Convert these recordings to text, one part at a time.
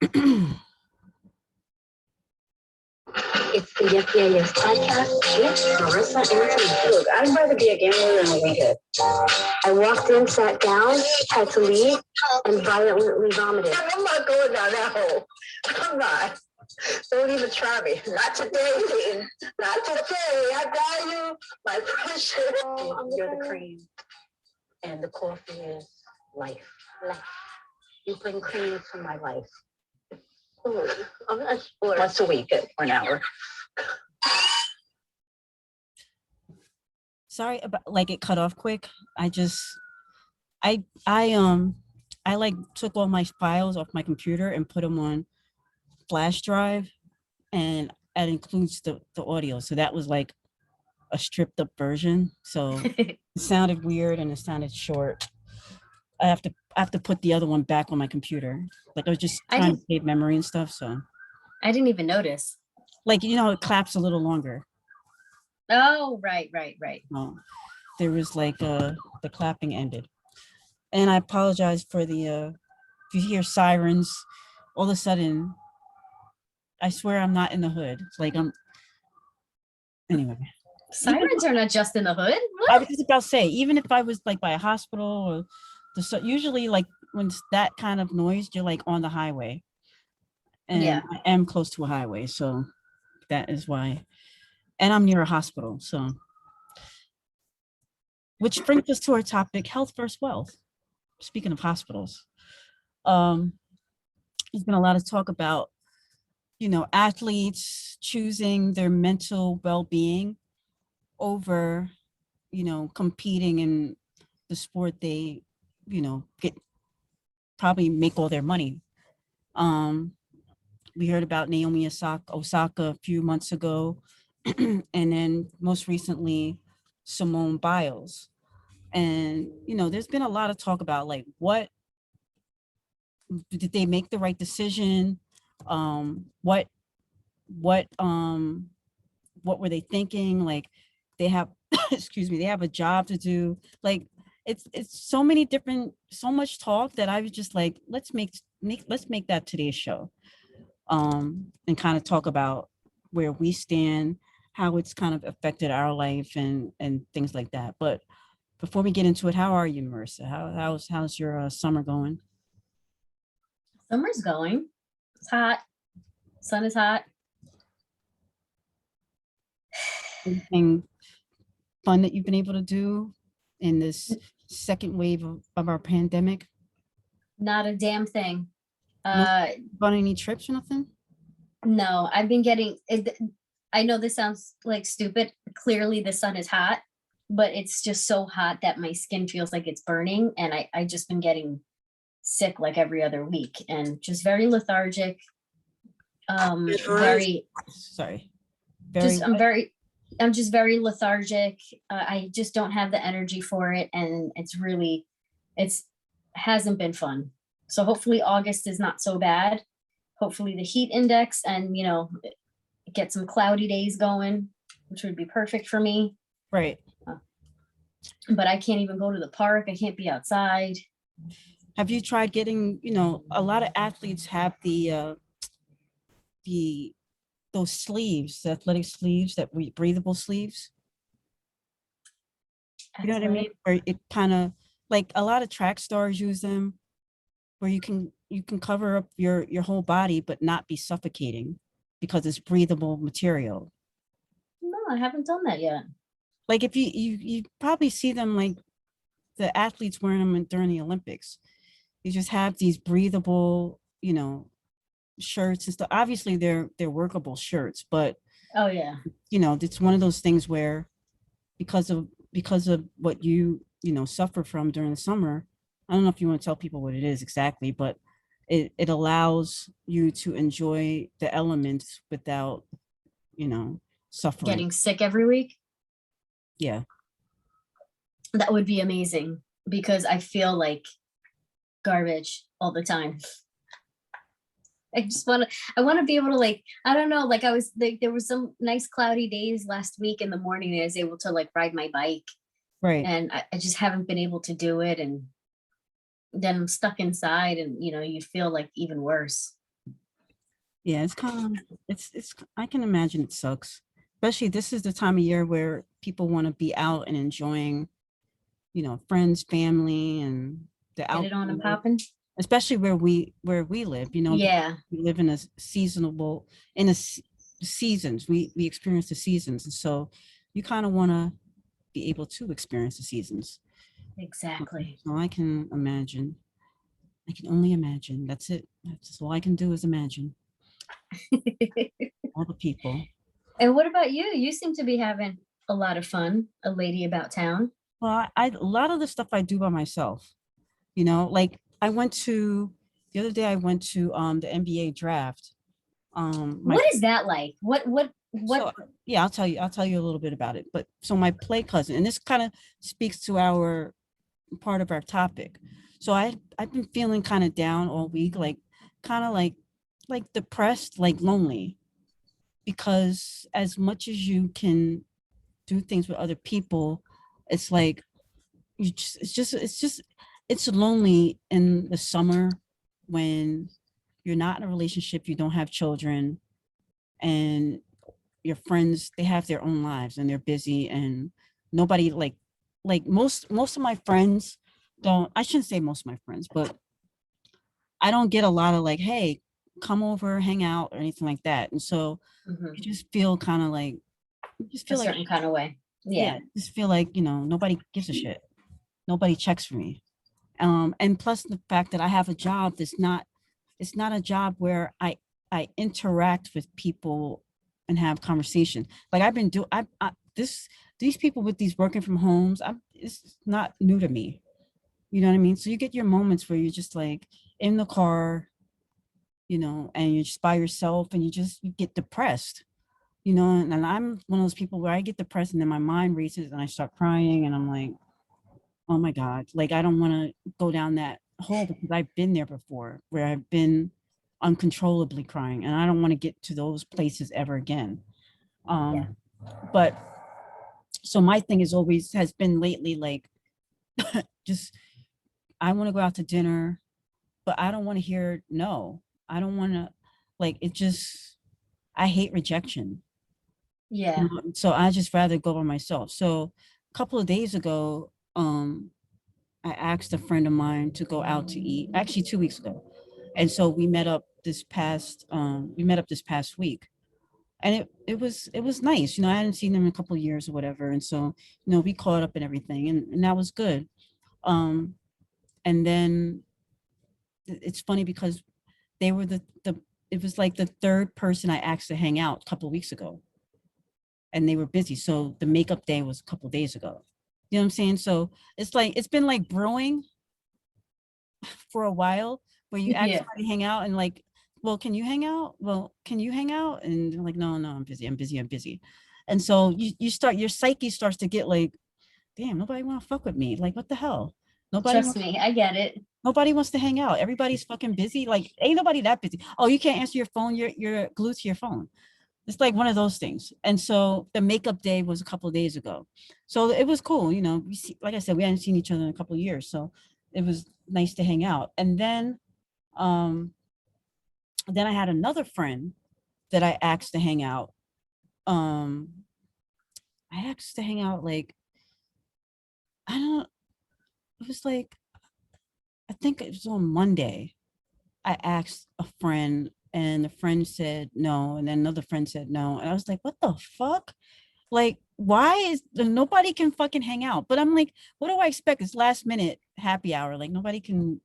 It's the Yes Yeah Yes podcast with Marissa and Tamiekas. Look, I'd rather be a gambler than a weedhead. I walked in, sat down, had to leave, and violently vomited. I'm not going down that hole. I'm not. Don't even try me. Not today, Peyton. Not today. I value my precious. You're the cream, and the coffee is life. Life. You bring cream to my life. I'm not sure. Once a week for an hour. Sorry about like it cut off quick. I like took all my files off my computer and put them on flash drive, and that includes the audio. So that was like a stripped up version. So it sounded weird and it sounded short. I have to put the other one back on my computer. Like I was just trying to save memory and stuff. So I didn't even notice. Like, you know, it claps a little longer. Oh, right. There was like the clapping ended. And I apologize for the if you hear sirens, all of a sudden, I swear I'm not in the hood. It's like anyway. Sirens are not just in the hood. What? I was just about to say, even if I was like by a hospital or usually like when it's that kind of noise, you're like on the highway. And yeah. I am close to a highway, so that is why. And I'm near a hospital, so. Which brings us to our topic, health versus wealth. Speaking of hospitals, there's been a lot of talk about, you know, athletes choosing their mental well-being over, you know, competing in the sport they, you know, probably make all their money. We heard about Naomi Osaka a few months ago, and then most recently, Simone Biles. And, you know, there's been a lot of talk about like, what did they make the right decision? What were they thinking? Like they have, excuse me, they have a job to do. Like it's so much talk that I was just like, let's make that today's show. And kind of talk about where we stand, how it's kind of affected our life and things like that. But before we get into it, how are you, Marissa? How's your summer going? Summer's going. It's hot. Sun is hot. Anything fun that you've been able to do in this second wave of our pandemic? Not a damn thing. On any trips or nothing? No, I've been getting it. I know this sounds like stupid. Clearly the sun is hot, but it's just so hot that my skin feels like it's burning. And I just been getting sick like every other week and just very lethargic. I'm just very lethargic. I just don't have the energy for it. And it hasn't been fun. So hopefully August is not so bad. Hopefully the heat index and, you know, get some cloudy days going, which would be perfect for me. Right. But I can't even go to the park. I can't be outside. Have you tried getting, you know, a lot of athletes have those sleeves, the athletic sleeves, breathable sleeves. You know what I mean? Where it kind of like a lot of track stars use them, where you can cover up your whole body but not be suffocating because it's breathable material. No, I haven't done that yet. Like if you probably see them, like the athletes wearing them during the Olympics. You just have these breathable, you know, shirts and stuff. Obviously they're workable shirts, but oh yeah, you know, it's one of those things where because of what you know suffer from during the summer. I don't know if you want to tell people what it is exactly, but it allows you to enjoy the elements without, you know, suffering. Getting sick every week. Yeah. That would be amazing because I feel like garbage all the time. I want to be able to, like, I don't know, like there were some nice cloudy days last week in the morning and I was able to like ride my bike. Right. And I just haven't been able to do it. And then I'm stuck inside and, you know, you feel like even worse. Yeah, it's kind of, I can imagine it sucks. Especially this is the time of year where people want to be out and enjoying, friends, family, and the Get it on and outdoors, popping. especially where we live, because Yeah, we live in a seasonable, in a seasons. We experience the seasons. And so you kind of want to be able to experience the seasons. exactly. So I can imagine. I can only imagine. That's it. That's all I can do is imagine all the people. And what about you? You seem to be having a lot of fun, a lady about town. Well, a lot of the stuff I do by myself, like I went to the other day, I went to the NBA draft. My What is that like? So yeah, I'll tell you a little bit about it. But so my play cousin, and this kind of speaks to our part of our topic. So I've been feeling kind of down all week, like kind of like depressed, like lonely, because as much as you can do things with other people, it's like it's lonely in the summer when you're not in a relationship, you don't have children, and your friends, they have their own lives and they're busy, and nobody like most of my friends don't, I shouldn't say most of my friends, but I don't get a lot of like, hey, come over, hang out, or anything like that. And so Mhm. you just feel kind of like, you just A feel like, certain kind of way. yeah, Yeah. just feel like, nobody gives a shit. Nobody checks for me. And plus the fact that I have a job that's not, it's not a job where I interact with people and have conversation. Like I've been doing, this, these people with these working from homes, it's not new to me. You know what I mean? So you get your moments where you're just like in the car, and you're just by yourself, and you get depressed, and I'm one of those people where I get depressed and then my mind races and I start crying and I'm like, oh my God, like I don't want to go down that hole because I've been there before where I've been uncontrollably crying and I don't want to get to those places ever again. Yeah. But so my thing is always has been lately like just I want to go out to dinner, but I don't want to hear no. I don't want to, like, it just, I hate rejection. Yeah. So I just rather go by myself. So a couple of days ago, I asked a friend of mine to go out to eat, actually 2 weeks ago. And so we met up this past week. And it was nice. I hadn't seen them in a couple of years or whatever. And so, we caught up and everything and that was good. Um, and then it's funny because they were the it was like the third person I asked to hang out a couple of weeks ago. And they were busy. So the makeup day was a couple of days ago. You know what I'm saying? So it's like it's been like brewing for a while where you ask Yeah. somebody to hang out and like, well, can you hang out? Well, can you hang out? And they're like, no, I'm busy. I'm busy. I'm busy. And so you start, your psyche starts to get like, damn, nobody want to fuck with me. Like, what the hell? Nobody Trust wants, me, I get it. nobody wants to hang out. Everybody's fucking busy. Like, ain't nobody that busy. Oh, you can't answer your phone. You're glued to your phone. It's like one of those things. And so the makeup day was a couple of days ago. So it was cool. Like I said, we hadn't seen each other in a couple of years. So it was nice to hang out. And um, then I had another friend that I asked to hang out. Um, I asked to hang out like, I don't, it was like, I think it was on Monday. I asked a friend and the friend said no. And then another friend said no. And I was like, what the fuck? Like, why is nobody can fucking hang out? But I'm like, what do I expect? It's last minute happy hour. Nobody can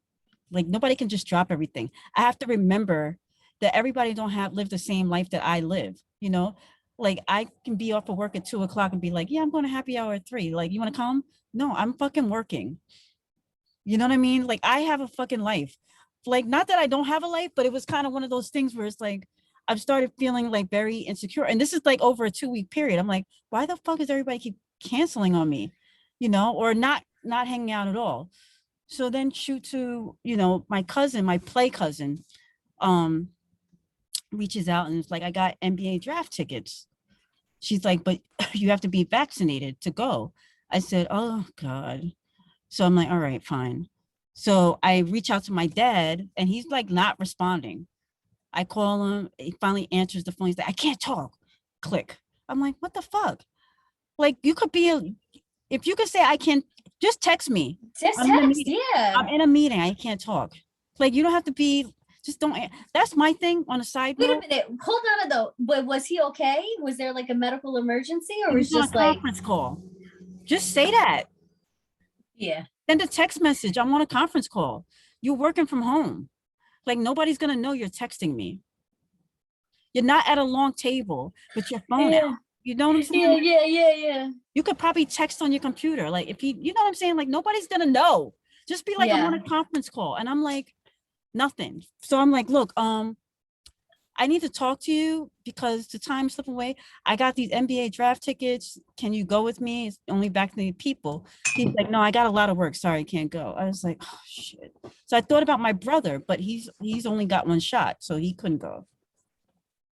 just drop everything. I have to remember that everybody don't have live the same life that I live. Like I can be off of work at 2 o'clock and be like, yeah, I'm going to happy hour at 3. Like, you want to come? No, I'm fucking working. You know what I mean? Like I have a fucking life. Like, not that I don't have a life, but it was kind of one of those things where it's like, I've started feeling like very insecure. And this is like over a 2 week period. I'm like, why the fuck does everybody keep canceling on me? Or not hanging out at all. So then shoot to, my cousin, my play cousin, um, reaches out and it's like, I got NBA draft tickets. She's like, but you have to be vaccinated to go. I said, oh God. So I'm like, all right, fine. So I reach out to my dad and he's like not responding. I call him. He finally answers the phone. He's like, I can't talk. Click. I'm like, what the fuck? Like, you could be, if you could say, I can't, just text me. Just I'm in a text, meeting. yeah. I'm in a meeting. I can't talk. Like, you don't have to be, just don't. That's my thing on a side Wait a note. minute, hold on though. But was he okay? Was there like a medical emergency, or He was was on a just like, conference call. Just say that. yeah, Send a text message. I'm on a conference call. You're working from home. Like, nobody's going to know you're texting me. You're not at a long table with your phone out. yeah, You know what I'm saying? yeah. You could probably text on your computer. Like, if you know what I'm saying? Like, nobody's going to know. Just be like, I'm on Yeah. a conference call. And I'm like, nothing. So I'm like, look, I need to talk to you because the time slipped away. I got these NBA draft tickets. Can you go with me? It's only back to the people. He's like, no, I got a lot of work. Sorry, can't go. I was like, oh shit. So I thought about my brother, but he's only got one shot, so he couldn't go.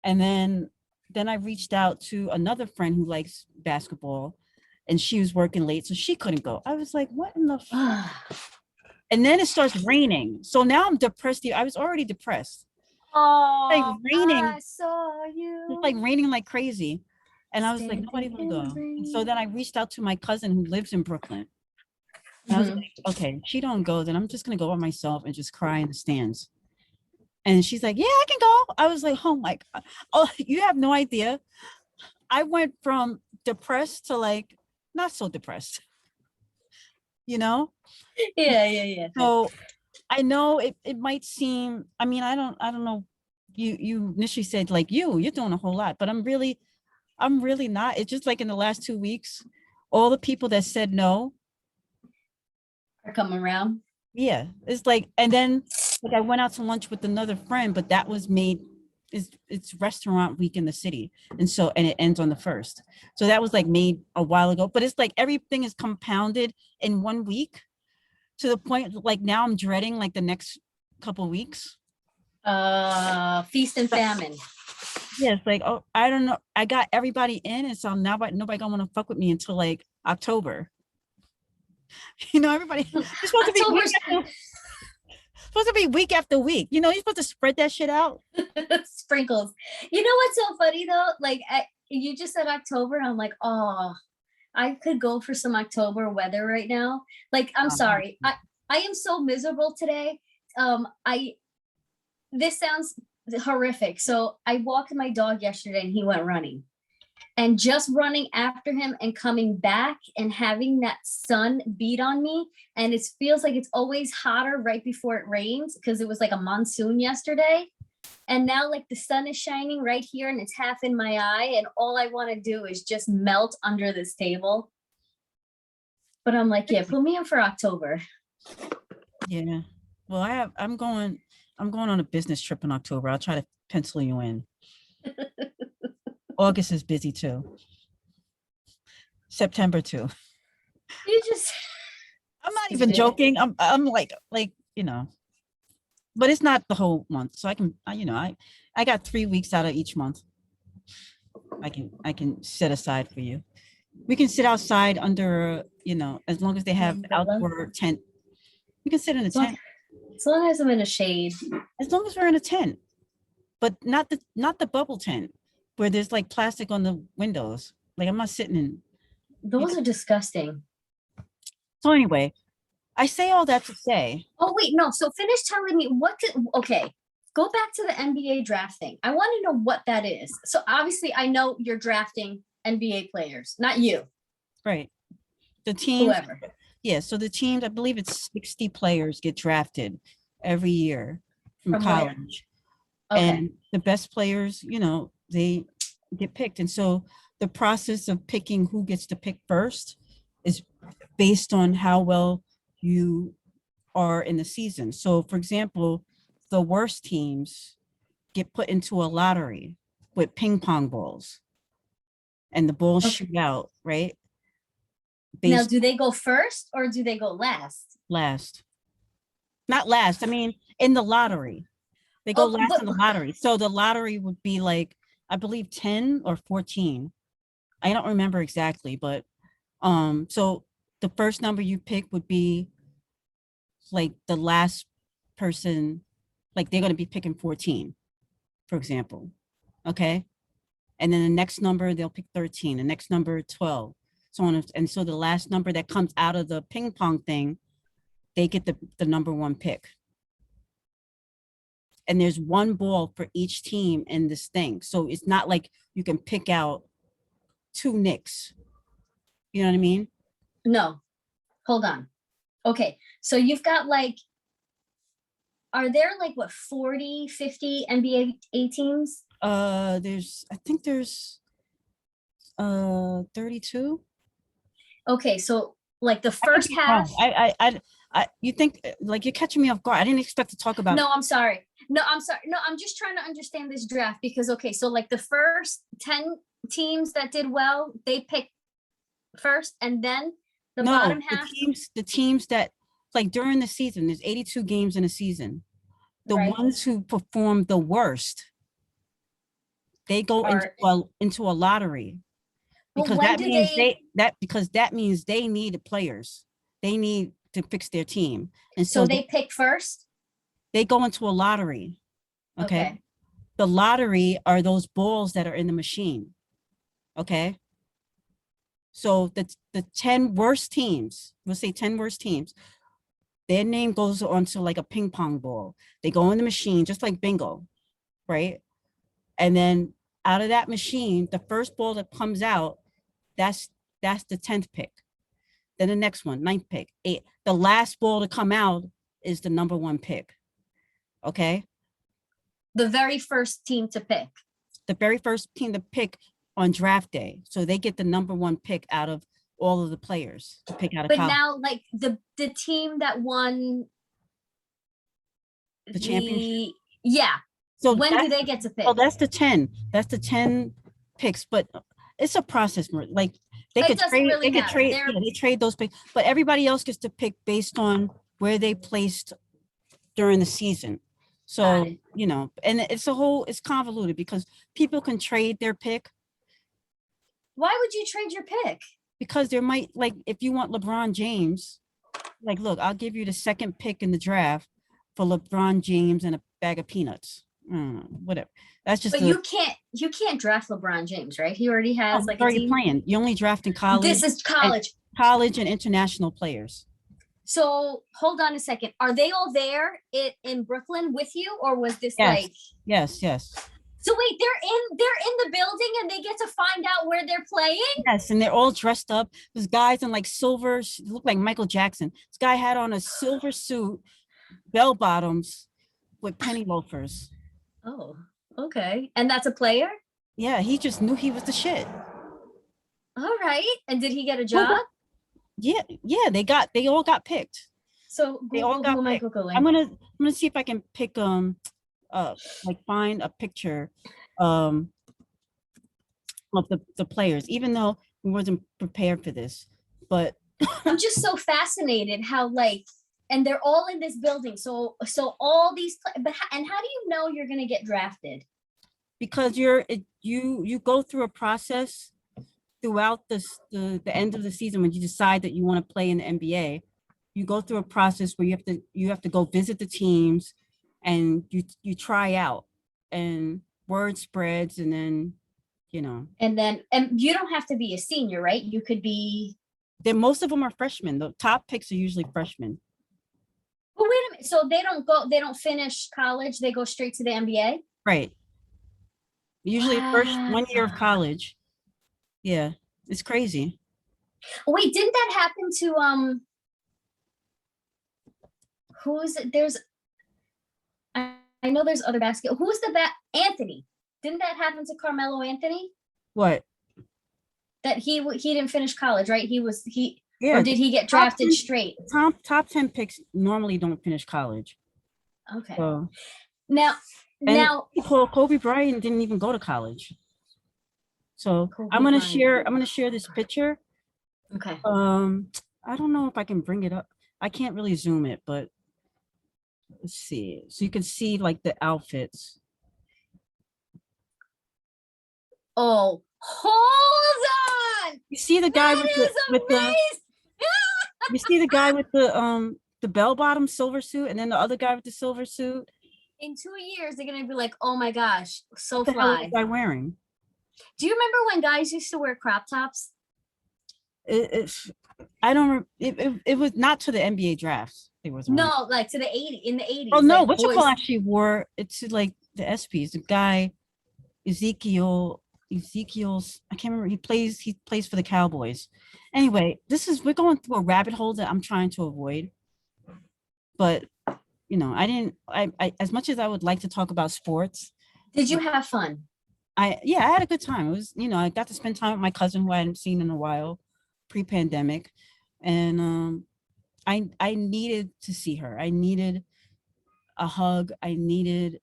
And then I reached out to another friend who likes basketball, and she was working late, so she couldn't go. I was like, what in the fuck? And then it starts raining. So now I'm depressed. I was already depressed. Like Oh, raining. I saw you. It's like raining like crazy. And I was like, Standing nobody will in the go. rain. So then I reached out to my cousin who lives in Brooklyn. And I was like, okay, she don't go, then I'm just gonna go by myself and just cry in the stands. And she's like, yeah, I can go. I was like, oh my God. Oh, you have no idea. I went from depressed to like not so depressed, you know? Yeah. So I know it might seem, I mean, I don't know. You initially said like you're doing a whole lot, but I'm really not. It's just like in the last 2 weeks, all the people that said no, Are coming around. yeah, it's like, and then like I went out to lunch with another friend, but that was made, it's restaurant week in the city. And so, and it ends on the 1st. So that was like made a while ago, but it's like everything is compounded in 1 week to the point like now I'm dreading like the next couple weeks. Feast and famine. Yeah, it's like, oh, I don't know. I got everybody in, and so now nobody gonna want to fuck with me until like October. You know, everybody it's supposed to be week after week. You know, you're supposed to spread that shit out. Sprinkles. You know what's so funny though? Like you just said October, I'm like, oh, I could go for some October weather right now. Like, I'm sorry. I am so miserable today. This sounds horrific. So I walked my dog yesterday and he went running. And just running after him and coming back and having that sun beat on me. And it feels like it's always hotter right before it rains because it was like a monsoon yesterday. And now like the sun is shining right here and it's half in my eye. And all I want to do is just melt under this table. But I'm like, yeah, put me in for October. Yeah. Well, I'm going on a business trip in October. I'll try to pencil you in. August is busy too. September too. You just I'm not even joking. I'm like, you know, but it's not the whole month. So I can, I got 3 weeks out of each month. I can set aside for you. We can sit outside under, as long as they have outdoor tent. We can sit in a tent. As long as I'm in a shade. As long as we're in a tent, but not the bubble tent where there's like plastic on the windows. Like I'm not sitting in. Those are disgusting. So anyway, I say all that to say. Oh wait, no. So finish telling me okay. Go back to the NBA draft thing. I want to know what that is. So obviously I know you're drafting NBA players, not you. Right. The team. Whoever. Yeah. So the teams, I believe it's 60 players get drafted every year from college. Okay. And the best players, they get picked. And so the process of picking who gets to pick first is based on how well you are in the season. So for example, the worst teams get put into a lottery with ping pong balls and the balls shoot out, right? Now, do they go first or do they go last? Last. Not last. I mean, in the lottery. They go last in the lottery. So the lottery would be like, I believe 10 or 14. I don't remember exactly, but so the first number you pick would be like the last person, like they're going to be picking 14. for example. Okay. And then the next number, they'll pick 13, the next number, 12, so on. And so the last number that comes out of the ping pong thing, they get the number one pick. And there's one ball for each team in this thing. So it's not like you can pick out 2 Knicks. You know what I mean? No, hold on. Okay, so you've got like, are there like what, 40, 50 NBA teams? I think there's 32. Okay, so like the first half. You think like you're catching me off guard. I didn't expect to talk about. No, I'm sorry. No, I'm just trying to understand this draft because, okay, so like the first 10 teams that did well, they picked first, and then the bottom half. The teams that, like, during the season, there's 82 games in a season. The ones who perform the worst, they go into a lottery, because that means that means they need players. They need to fix their team, and so they pick first. They go into a lottery. Okay. The lottery are those balls that are in the machine. Okay. So the 10 worst teams, we'll say 10 worst teams, their name goes onto like a ping pong ball. They go in the machine, just like bingo, right? And then out of that machine, the first ball that comes out, that's the 10th pick. Then the next one, 9th pick, 8th. The last ball to come out is the number 1 pick. Okay. The very first team to pick. The very first team to pick on draft day. So they get the number 1 pick out of all of the players to pick out of college. But now, like the team that won the championship. Yeah. So when do they get to pick? Oh, that's the 10. That's the 10 picks. But it's a process. Like they could trade. Really they could trade. Yeah, they trade those picks. But everybody else gets to pick based on where they placed during the season. So, you know, and it's convoluted because people can trade their pick. Why would you trade your pick? Because there might, like, if you want LeBron James, like, look, I'll give you the 2nd pick in the draft for LeBron James and a bag of peanuts. Whatever. That's just. But you can't draft LeBron James, right? He already has like a team. Playing. You only draft in college. This is college. College and international players. So hold on a second. Are they all there in Brooklyn with you, or was this like? Yes. So wait, they're in the building and they get to find out where they're playing? Yes, and they're all dressed up. There's guys in like silver, look like Michael Jackson. This guy had on a silver suit, bell bottoms with penny loafers. Oh, okay. And that's a player? Yeah, he just knew he was the shit. All right. And did he get a job? Yeah, they all got picked. So they all got picked. I'm gonna see if I can pick like find a picture of the players, even though we wasn't prepared for this. But I'm just so fascinated how, like, and they're all in this building. So all these, and how do you know you're gonna get drafted? Because you go through a process throughout the end of the season when you decide that you want to play in the NBA. You go through a process where you have to go visit the teams, and you try out, and word spreads, and then, you know. And you don't have to be a senior, right? You could be. Then most of them are freshmen. The top picks are usually freshmen. But wait a minute. So they don't finish college. They go straight to the NBA? Right. Usually first 1 year of college. Yeah, it's crazy. Wait, didn't that happen to I know there's other basketball. Who's Anthony? Didn't that happen to Carmelo Anthony? What? That he didn't finish college, right? Yeah. Or did he get drafted straight? Top 10 picks normally don't finish college. Okay. So, now Kobe Bryant didn't even go to college. So I'm gonna share this picture. Okay. I don't know if I can bring it up. I can't really zoom it, but let's see. So you can see like the outfits. Oh, hold on. You see the guy with the you see the guy with the bell bottom silver suit, and then the other guy with the silver suit. In 2 years, they're gonna be like, oh my gosh, so What the hell was fly. I wearing? Do you remember when guys used to wear crop tops? It I don't. It was not to the NBA drafts. It was wearing. No, like to the 80s, in the 80s. Oh no, like what you boys. call actually wore it to like the ESPYs. The guy Ezekiel's. I can't remember. He plays for the Cowboys. Anyway, we're going through a rabbit hole that I'm trying to avoid. But I didn't. I as much as I would like to talk about sports. Did you have fun? I had a good time. It was, I got to spend time with my cousin who I hadn't seen in a while, pre-pandemic, and I needed to see her. I needed a hug. I needed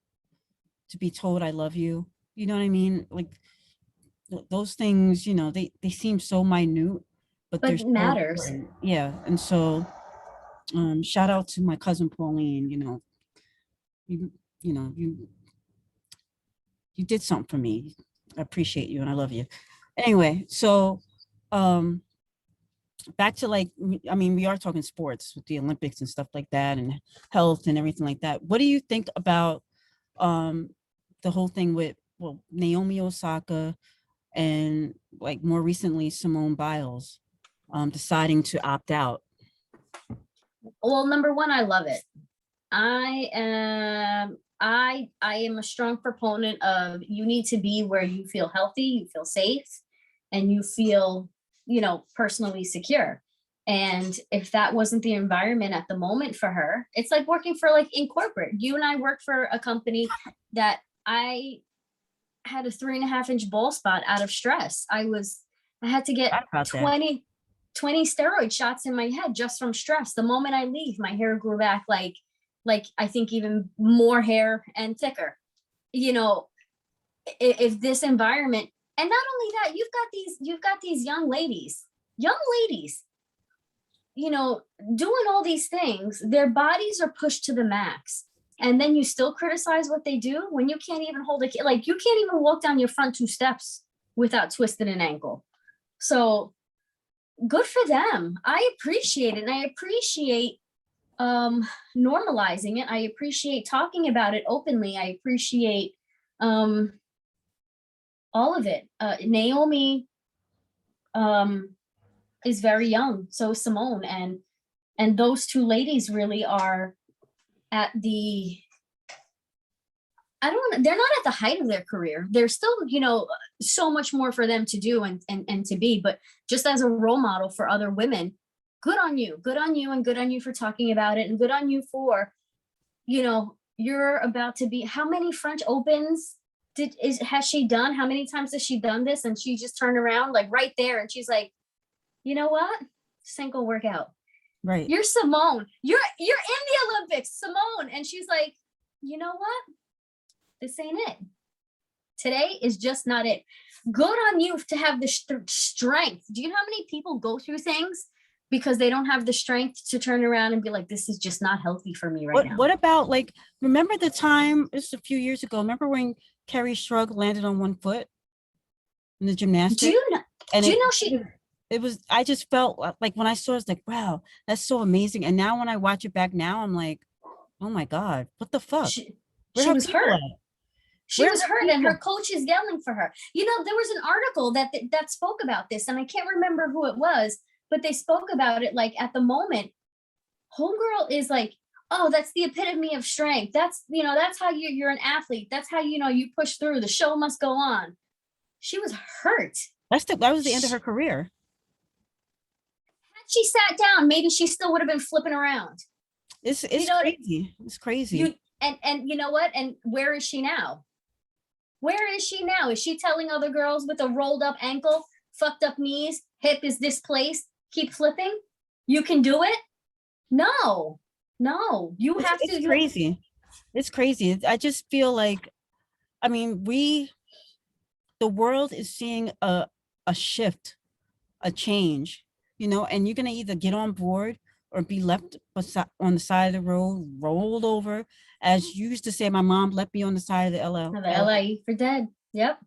to be told I love you. You know what I mean? Like those things, they seem so minute, but they're It so matters. important. Yeah, and so shout out to my cousin Pauline. You you know you did something for me. I appreciate you and I love you. Anyway, so back to we are talking sports with the Olympics and stuff like that and health and everything like that. What do you think about the whole thing with Naomi Osaka and like more recently Simone Biles deciding to opt out? Well, number one, I love it. I am a strong proponent of you need to be where you feel healthy, you feel safe, and you feel, personally secure. And if that wasn't the environment at the moment for her, it's like working for in corporate. You and I work for a company that I had a 3.5-inch ball spot out of stress. I had to get 20 steroid shots in my head just from stress. The moment I leave, my hair grew back like I think even more hair and thicker. If this environment, and not only that, you've got these young ladies, doing all these things. Their bodies are pushed to the max. And then you still criticize what they do when you can't even hold a kid. Like you can't even walk down your front 2 steps without twisting an ankle. So good for them. I appreciate it. And I appreciate normalizing it. I appreciate talking about it openly. I appreciate all of it. Naomi is very young, so is Simone, and those two ladies really are at the they're not at the height of their career. There's still, so much more for them to do and to be, but just as a role model for other women, good on you, and good on you for talking about it, and good on you for, you're about to be, how many French Opens has she done? How many times has she done this? And she just turned around like right there and she's like, you know what? This ain't gonna work out. Right. You're Simone. You're in the Olympics, Simone. And she's like, you know what? This ain't it. Today is just not it. Good on you to have the strength. Do you know how many people go through things because they don't have the strength to turn around and be like, this is just not healthy for me right now? What about remember the time, this was a few years ago, remember when Carrie Strug landed on one foot in the gymnastics? Do you know it was, I just felt like when I saw it, it's like, wow, that's so amazing. And now when I watch it back now, I'm like, oh my God, what the fuck? She was hurt. She was hurt and her coach is yelling for her. There was an article that spoke about this and I can't remember who it was, but they spoke about it like at the moment, homegirl is like, oh, that's the epitome of strength. That's, that's how you're an athlete. That's how, you push through. The show must go on. She was hurt. That was the end of her career. Had she sat down, maybe she still would have been flipping around. It's crazy. It's crazy. And you know what? And where is she now? Where is she now? Is she telling other girls with a rolled up ankle, fucked up knees, hip is displaced, keep flipping? You can do it? No, you have to. It's crazy. It's crazy. I just feel like, the world is seeing a shift, a change, and you're going to either get on board or be left on the side of the road, rolled over. As you used to say, my mom left me on the side of the LA for dead. Yep.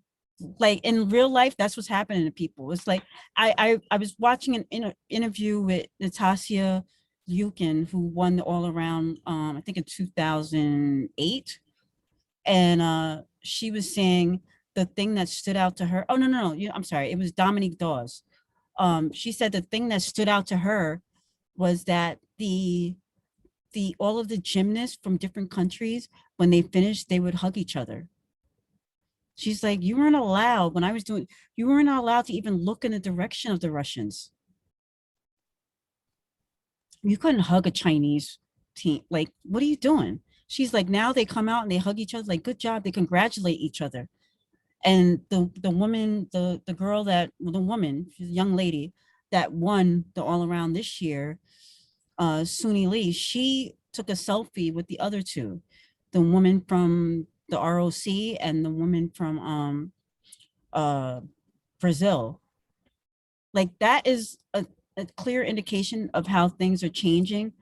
Like in real life, that's what's happening to people. It's like, I was watching an interview with Natasha Yukin, who won the all around, I think in 2008 And she was saying the thing that stood out to her. Oh, no. I'm sorry. It was Dominique Dawes. She said the thing that stood out to her was that the all of the gymnasts from different countries, when they finished, they would hug each other. She's like, you weren't allowed when I was doing, you weren't allowed to even look in the direction of the Russians. You couldn't hug a Chinese team. Like, what are you doing? She's like, now they come out and they hug each other. Like, good job. They congratulate each other. And the woman, the girl that, the woman, she's a young lady that won the all around this year, Suni Lee, she took a selfie with the other two, the woman from the ROC and the woman from Brazil. Like that is a clear indication of how things are changing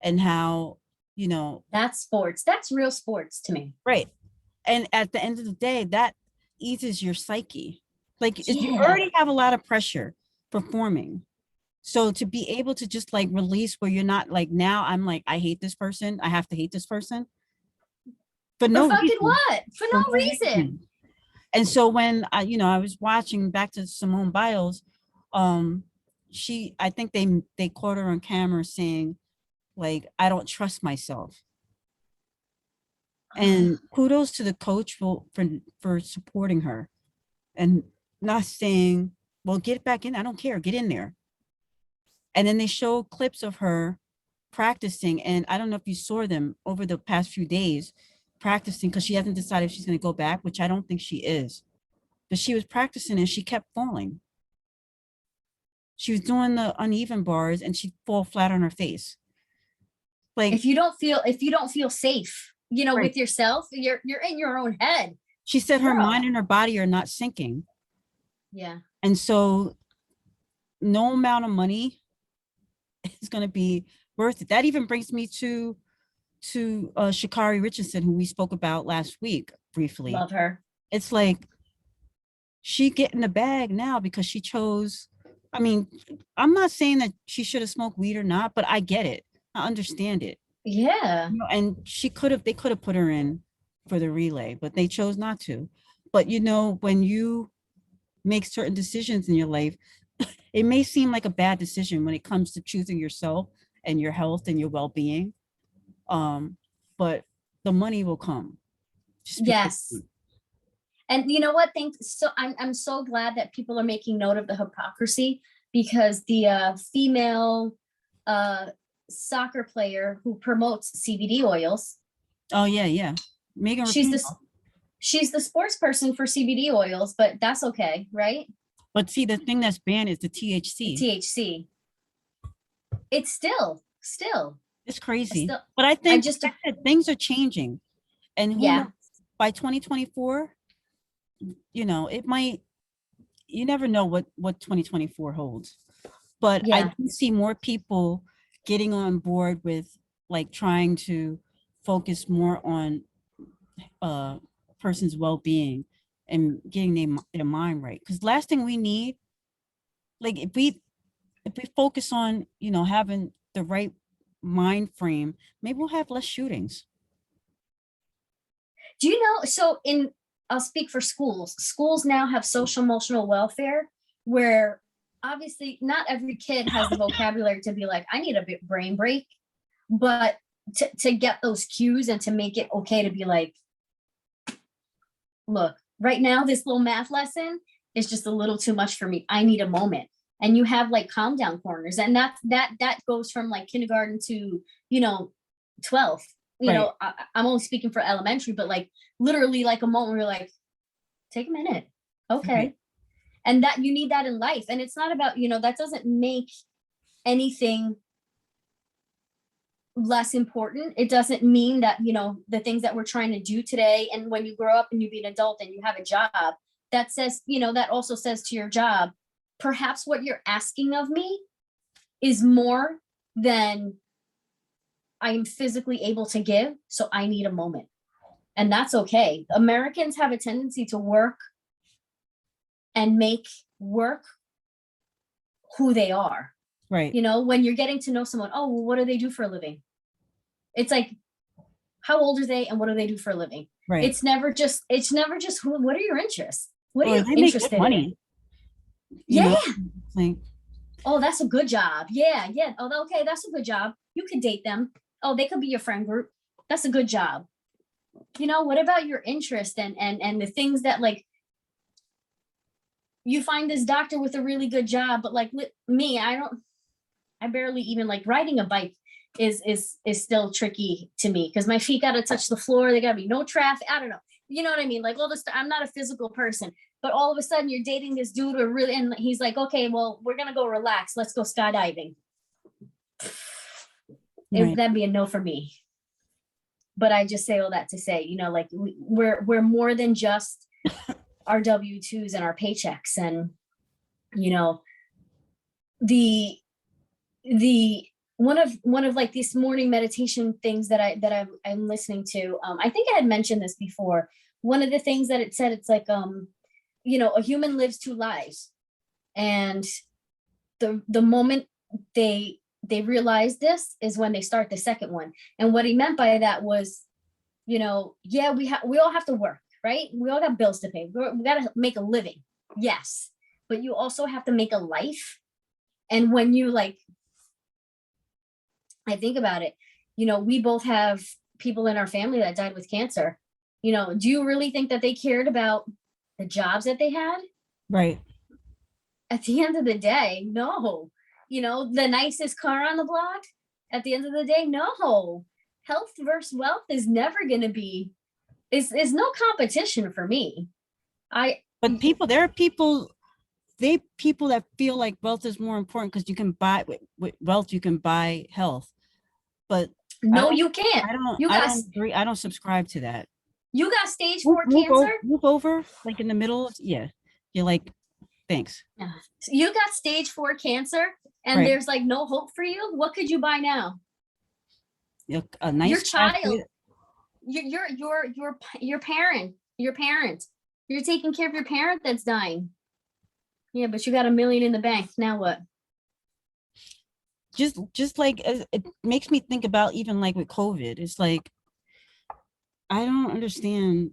and how, you know, That's sports. That's real sports to me. right. And at the end of the day, that eases your psyche. Like you Yeah. already have a lot of pressure performing. So to be able to just like release where you're not like, now I'm like, I hate this person. I have to hate this person. For For no fucking reason. what? For For no no reason. And so when I, you know, I was watching back to Simone Biles, I think they caught her on camera saying, like, I don't trust myself. And kudos to the coach for supporting her and not saying, well, get back in. I don't care. Get in there. And then they show clips of her practicing. And I don't know if you saw them over the past few days practicing, because she hasn't decided if she's going to go back, which I don't think she is. But she was practicing and she kept falling. She was doing the uneven bars and she'd fall flat on her face. Like if you don't feel safe, you know, Right. with yourself, you're in your own head. she said, her Girl. mind and her body are not syncing. Yeah. And so no amount of money is going to be worth it. That even brings me to Sha'Carri Richardson, who we spoke about last week briefly. Love her. It's like she getting the bag now because she chose. I mean, I'm not saying that she should have smoked weed or not, but I get it. I understand it. Yeah. You know, and they could have put her in for the relay, but they chose not to. But you know, when you make certain decisions in your life, it may seem like a bad decision when it comes to choosing yourself and your health and your well-being. But the money will come. Just be Yes. patient. And you know what? I'm so glad that people are making note of the hypocrisy, because the female soccer player who promotes CBD oils, Oh yeah. Megan she's Rapinoe. she's the sports person for CBD oils, but that's okay, right? But see, the thing that's banned is the THC. THC. It's still It's crazy. still- But I think just- that things are changing. And who Yeah. knows, by 2024, you know, it might, you never know what 2024 holds. But I Yeah. do see more people getting on board with like trying to focus more on a person's well-being and getting their mind right. Because last thing we need, like if we focus on, you know, having the right mind frame, maybe we'll have less shootings. Do you know, so I'll speak for schools. Schools now have social emotional welfare, where obviously not every kid has the vocabulary to be like, I need a brain break, but to get those cues and to make it okay to be like, look, right now this little math lesson is just a little too much for me. I need a moment. And you have like calm down corners, and that goes from like kindergarten to, you know, 12th. You Right. know, I'm only speaking for elementary, but like literally like a moment where you're like, take a minute. Okay. Right. And that you need that in life. And it's not about, you know, that doesn't make anything less important. It doesn't mean that, you know, the things that we're trying to do today, and when you grow up and you be an adult and you have a job, that says, you know, that also says to your job, perhaps what you're asking of me is more than I am physically able to give. So I need a moment. And that's okay. Americans have a tendency to work and make work who they are. Right. You know, when you're getting to know someone, oh, well, what do they do for a living? It's like, how old are they and what do they do for a living? Right. It's never just what are your interests? What are Or you they make good interested in? money. Yeah. Like, oh, that's a good job. Yeah. Oh, okay, that's a good job. You could date them. Oh, they could be your friend group. That's a good job. What about your interest and the things that, like, you find this doctor with a really good job, but like with me, I barely even, like, riding a bike is still tricky to me because my feet got to touch the floor. They got to be no traffic. I don't know. You know what I mean? Like, all this, I'm not a physical person, but all of a sudden you're dating this dude and he's like, okay, well, we're going to go relax. Let's go skydiving. right. That'd be a no for me. But I just say all that to say, like, we're more than just our W-2s and our paychecks. And, the one of like these morning meditation things that I'm listening to, I think I had mentioned this before. One of the things that it said, it's like, a human lives 2 lives, and the moment they realize this is when they start the second one. And what he meant by that was, yeah, we all have to work, right? We all got bills to pay. We got to make a living. Yes. But you also have to make a life. And when you, like, I think about it, we both have people in our family that died with cancer. Do you really think that they cared about the jobs that they had? Right. At the end of the day, no. The nicest car on the block, at the end of the day, no. Health versus wealth is never going to be, is no competition for me. But there are people that feel like wealth is more important because you can buy with wealth, you can buy health. But no, you can't. I don't agree. I don't subscribe to that. You got stage 4 cancer. Move over, like in the middle. Yeah, you're like, thanks. Yeah. You got stage 4 cancer, and right. There's like no hope for you. What could you buy now? A nice your child, your parent. You're taking care of your parent that's dying. Yeah, but you got $1 million in the bank. Now what? Just like, it makes me think about, even like with COVID, it's like, I don't understand.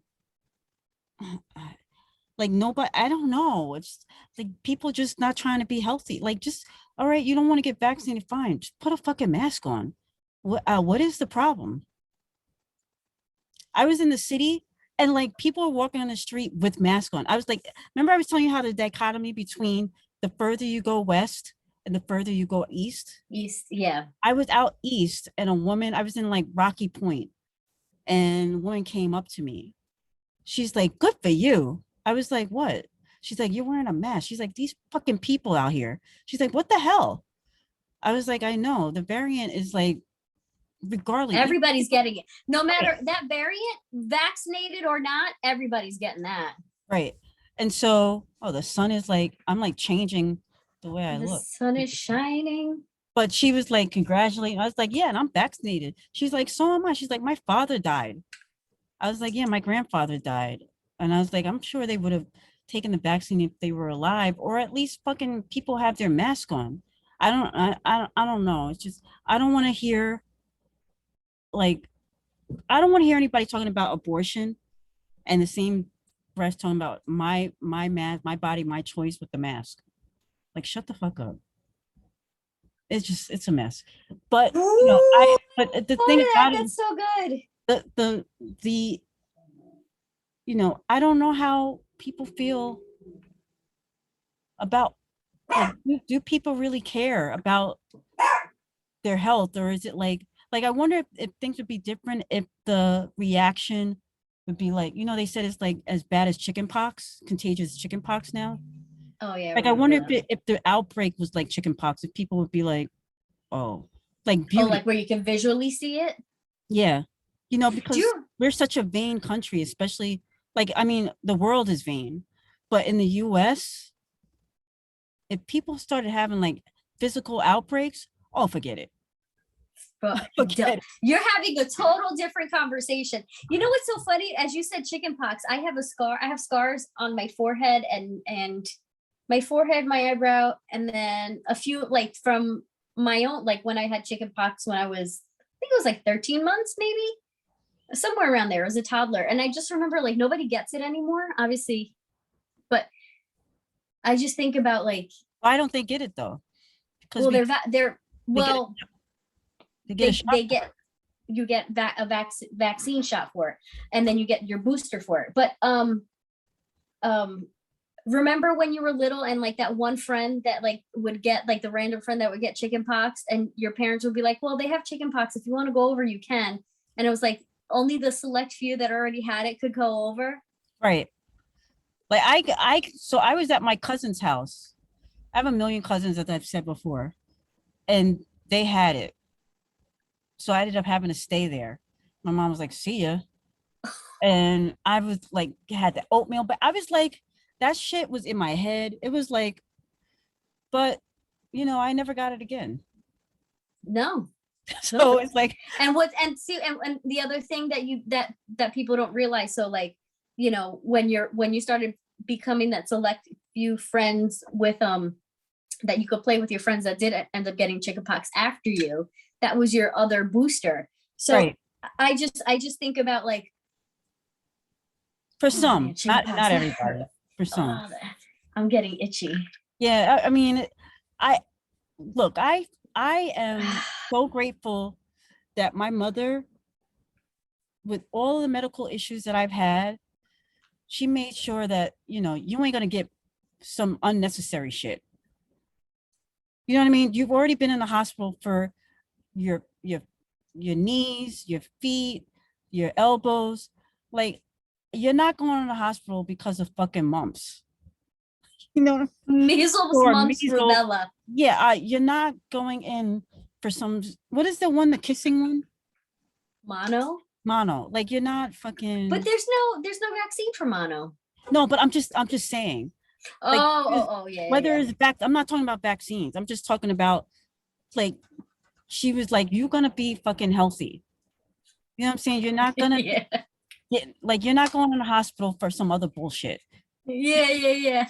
Like, nobody, I don't know. It's like people just not trying to be healthy. Like, just, all right, you don't want to get vaccinated, fine. Just put a fucking mask on. What is the problem? I was in the city and like people are walking on the street with masks on. I was like, remember I was telling you how the dichotomy between the further you go west and the further you go east? East, yeah. I was out east and I was in like Rocky Point, and a woman came up to me. She's like, good for you. I was like, what? She's like, you're wearing a mask. She's like, these fucking people out here. She's like, what the hell? I was like, I know the variant is like, regardless, everybody's getting it. No matter that variant, vaccinated or not, everybody's getting that. Right. And so, the sun is like, I'm like changing the way I look. The sun is shining. But she was like, congratulating. I was like, yeah, and I'm vaccinated. She's like, so am I. She's like, my father died. I was like, yeah, my grandfather died. And I was like, I'm sure they would have taken the vaccine if they were alive, or at least fucking people have their mask on. I don't know. It's just, I don't want to hear, like, I don't want to hear anybody talking about abortion and the same breath talking about my mask, my body, my choice with the mask. Like, shut the fuck up. It's a mess. But but the thing about that's so good. The I don't know how people feel about, like, do people really care about their health, or is it like I wonder if things would be different if the reaction would be like, they said it's like as bad as chickenpox, contagious chickenpox now. Oh yeah. Like, I wonder if the outbreak was like chickenpox, if people would be like, oh, like beauty. Oh, like where you can visually see it. Yeah, because we're such a vain country, especially like, I mean, the world is vain, but in the US, if people started having like physical outbreaks, oh, forget it. But you're having a total different conversation. You know what's so funny? As you said, chickenpox. I have a scar. I have scars on my forehead and my forehead, my eyebrow, and then a few like from my own, like when I had chickenpox when I was, I think it was like 13 months maybe. somewhere around there as a toddler. And I just remember like nobody gets it anymore, obviously. But I just think about like, Why don't they get it though? Because well, they're they get well, they get a shot. they get you get a vaccine shot for it, and then you get your booster for it. But remember when you were little and like that one friend that like would get like the random friend that would get chicken pox, and your parents would be like, well, they have chicken pox, if you want to go over you can, and it was like only the select few that already had it could go over. Right. Like I was at my cousin's house. I have a million cousins, as I've said before, and they had it. So I ended up having to stay there. My mom was like, see ya. And I was like, had the oatmeal, but I was like, that shit was in my head. It was like, but I never got it again. No. So it's like, and the other thing that people don't realize. So like, when you started becoming that select few friends with, that you could play with your friends that did end up getting chickenpox after you, that was your other booster. So right. I just think about like, for some, not everybody, for some. I'm getting itchy. Yeah. I mean, I am so grateful that my mother, with all the medical issues that I've had, she made sure that, you ain't gonna get some unnecessary shit. You know what I mean? You've already been in the hospital for your knees, your feet, your elbows. Like, you're not going to the hospital because of fucking mumps. Measles, mumps, rubella. Yeah, you're not going in for some. What is the one, the kissing one? Mono. Like, you're not fucking. But there's no vaccine for mono. No, but I'm just saying. Like, yeah. Whether it's I'm not talking about vaccines. I'm just talking about, like, she was like, you're gonna be fucking healthy. You know what I'm saying? You're not gonna you're not going to the hospital for some other bullshit. Yeah.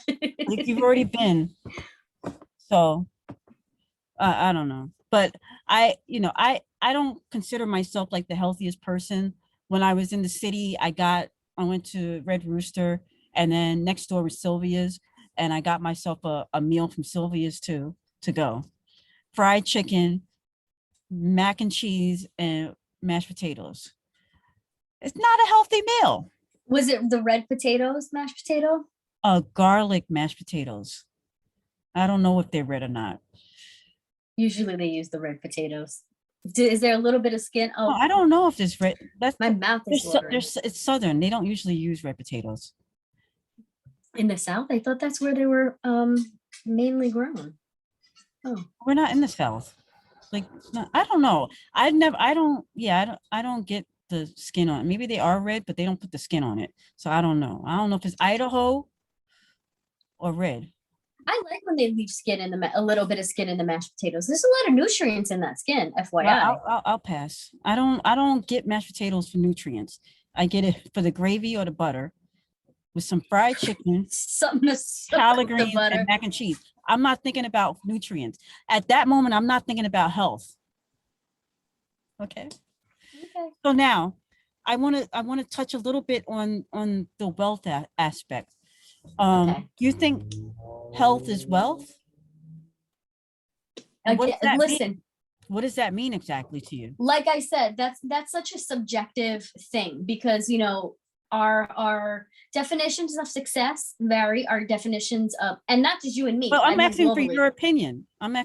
Like, you've already been. So I don't know. But I don't consider myself like the healthiest person. When I was in the city, I went to Red Rooster, and then next door was Sylvia's, and I got myself a meal from Sylvia's to go. Fried chicken, mac and cheese, and mashed potatoes. It's not a healthy meal. Was it the red potatoes, mashed potato? Garlic mashed potatoes. I don't know if they're red or not. Usually they use the red potatoes. Is there a little bit of skin? Oh, I don't know if there's red. My mouth is watering. It's southern. They don't usually use red potatoes. In the South? I thought that's where they were mainly grown. Oh, we're not in the South. Like, no, I don't know. I don't get the skin on it. Maybe they are red, but they don't put the skin on it. So I don't know. I don't know if it's Idaho or red. I like when they leave skin a little bit of skin in the mashed potatoes. There's a lot of nutrients in that skin, FYI. I'll pass. I don't get mashed potatoes for nutrients. I get it for the gravy or the butter with some fried chicken, collard greens, and mac and cheese. I'm not thinking about nutrients. At that moment, I'm not thinking about health. Okay. So now I want to touch a little bit on the wealth aspect. You think health is wealth? Listen, what does that mean exactly to you? Like I said, that's such a subjective thing, because our definitions of success vary. Our definitions of, and not just you and me. Well, I'm asking for your opinion. I'm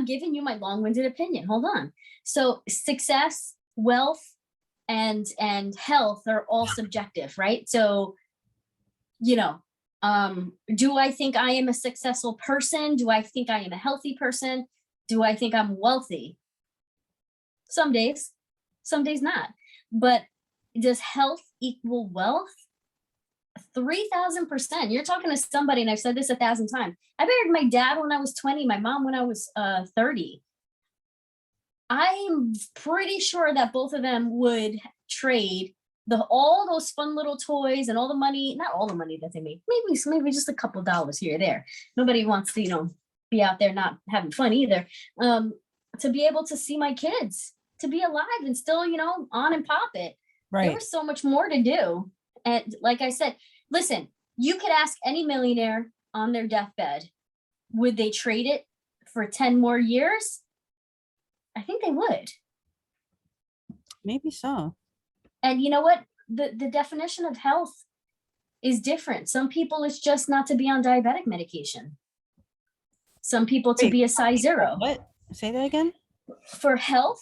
giving you my long-winded opinion. Hold on. So success, wealth, and health are all subjective, right? So, do I think I am a successful person? Do I think I am a healthy person? Do I think I'm wealthy? Some days not. But does health equal wealth? 3,000%. You're talking to somebody, and I've said this 1,000 times. I buried my dad when I was 20, my mom when I was 30. I'm pretty sure that both of them would trade all those fun little toys and all the money, not all the money that they made, maybe just a couple dollars here or there. Nobody wants to, be out there not having fun either. To be able to see my kids, to be alive and still, on and pop it. There Right. was so much more to do. And like I said, listen, you could ask any millionaire on their deathbed, would they trade it for 10 more years? I think they would. Maybe so. And you know what? The definition of health is different. Some people, it's just not to be on diabetic medication. Some people to Wait, be a size 0. What? Say that again? For health,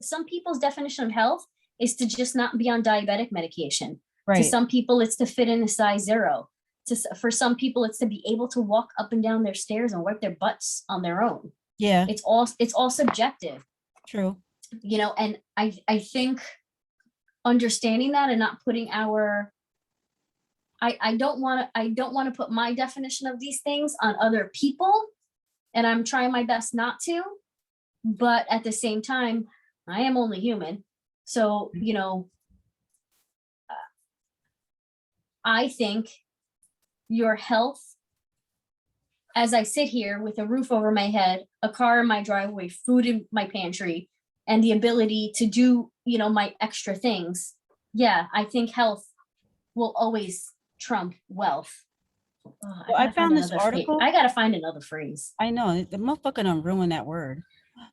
some people's definition of health is to just not be on diabetic medication. To Right. some people, it's to fit in a size 0. For some people, it's to be able to walk up and down their stairs and wipe their butts on their own. Yeah, It's all subjective, true. and I think understanding that and not putting I don't want to put my definition of these things on other people, and I'm trying my best not to, but at the same time, I am only human. So, I think your health, as I sit here with a roof over my head, a car in my driveway, food in my pantry, and the ability to do, my extra things. Yeah, I think health will always trump wealth. Oh, Well, I found this article. I gotta find another phrase. I know the motherfucker done ruined that word.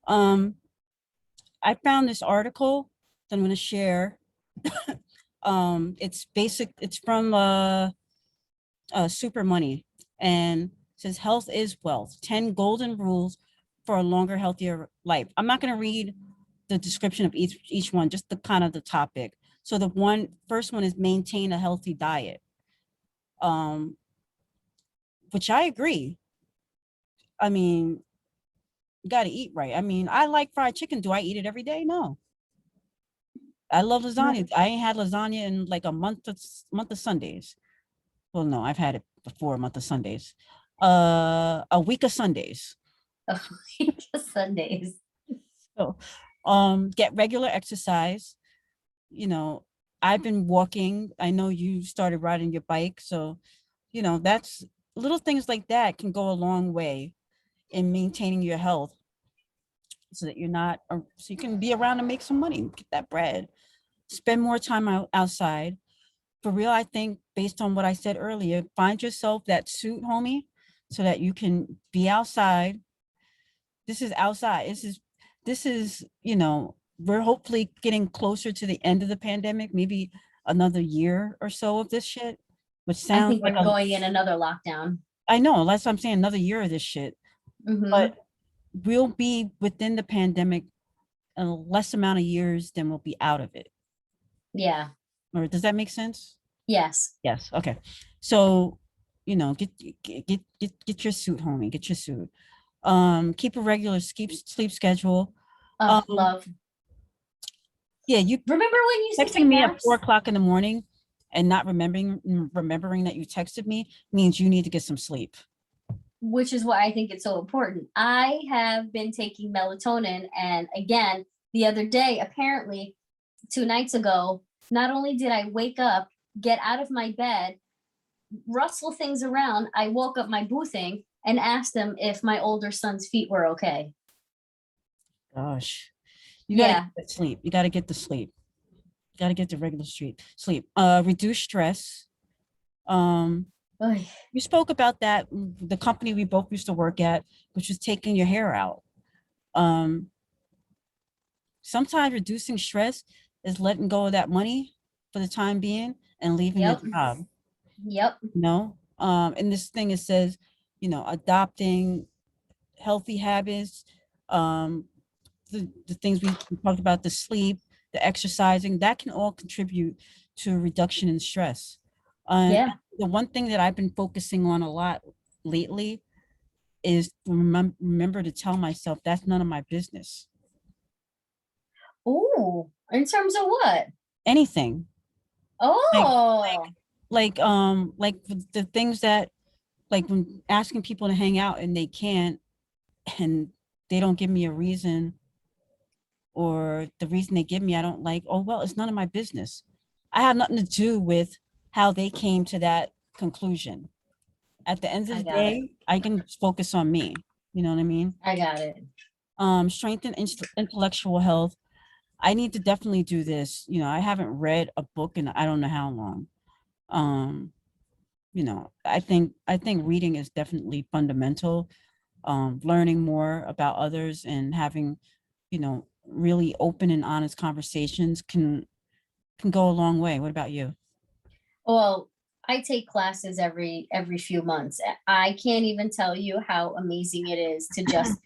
I found this article that I'm going to share. It's from Super Money, and it says health is wealth, 10 golden rules for a longer, healthier life. I'm not going to read the description of each one, just the kind of the topic. So the first one is maintain a healthy diet, which I agree. I mean, you got to eat right. I mean, I like fried chicken. Do I eat it every day? No. I love lasagna. I ain't had lasagna in like a month of Sundays. Well, no, I've had it before, a month of Sundays. A week of Sundays. Sundays. So, get regular exercise. I've been walking. I know you started riding your bike. So, that's little things like that can go a long way in maintaining your health so that so you can be around and make some money, get that bread, spend more time outside. For real, I think based on what I said earlier, find yourself that suit, homie, so that you can be outside. This is outside. This is, we're hopefully getting closer to the end of the pandemic, maybe another year or so of this shit, which I sounds think we're going in another lockdown. I know, that's what I'm saying, another year of this shit. Mhm. But we'll be within the pandemic a less amount of years than we'll be out of it. Yeah. Or does that make sense? Yes. Yes. Okay. So, get your suit, homie. Get your suit. Keep a regular sleep schedule. Love. Yeah, you Remember when you used to texting take me at naps? 4:00 in the morning and not remembering that you texted me means you need to get some sleep. Which is why I think it's so important. I have been taking melatonin, and again, the other day, apparently 2 nights ago, not only did I wake up, get out of my bed, rustle things around, I woke up my boo thing and asked him if my older son's feet were okay. Gosh, you gotta get sleep. You gotta get the sleep. You gotta get the regular sleep. Reduce stress. You spoke about that, the company we both used to work at, which was taking your hair out. Sometimes reducing stress is letting go of that money for the time being and leaving your job. Yep. And this thing, it says, adopting healthy habits, the things we talked about, the sleep, the exercising, that can all contribute to a reduction in stress. The one thing that I've been focusing on a lot lately is remember to tell myself that's none of my business. Oh, in terms of what? Anything. Oh, like the things that, like when asking people to hang out and they can't, and they don't give me a reason, or the reason they give me I don't like, oh well, it's none of my business. I have nothing to do with how they came to that conclusion. At the end of the day, I can focus on me. You know what I mean? I got it. Strengthen intellectual health. I need to definitely do this. I haven't read a book in I don't know how long. Um, I think reading is definitely fundamental. Learning more about others and having, really open and honest conversations can go a long way. What about you? Well, I take classes every few months. I can't even tell you how amazing it is to just,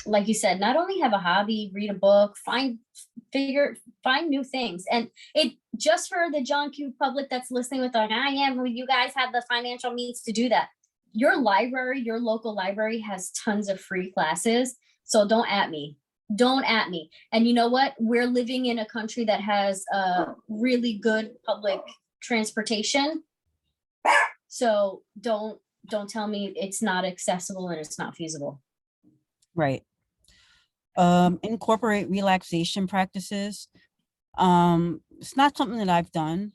like you said, not only have a hobby, read a book, find new things. And it just for the John Q public that's listening with like I am, well, you guys have the financial means to do that. Your library, your local library has tons of free classes. So don't at me. Don't at me. And you know what? We're living in a country that has really good public transportation. So don't tell me it's not accessible and it's not feasible. Right. Incorporate relaxation practices. It's not something that I've done.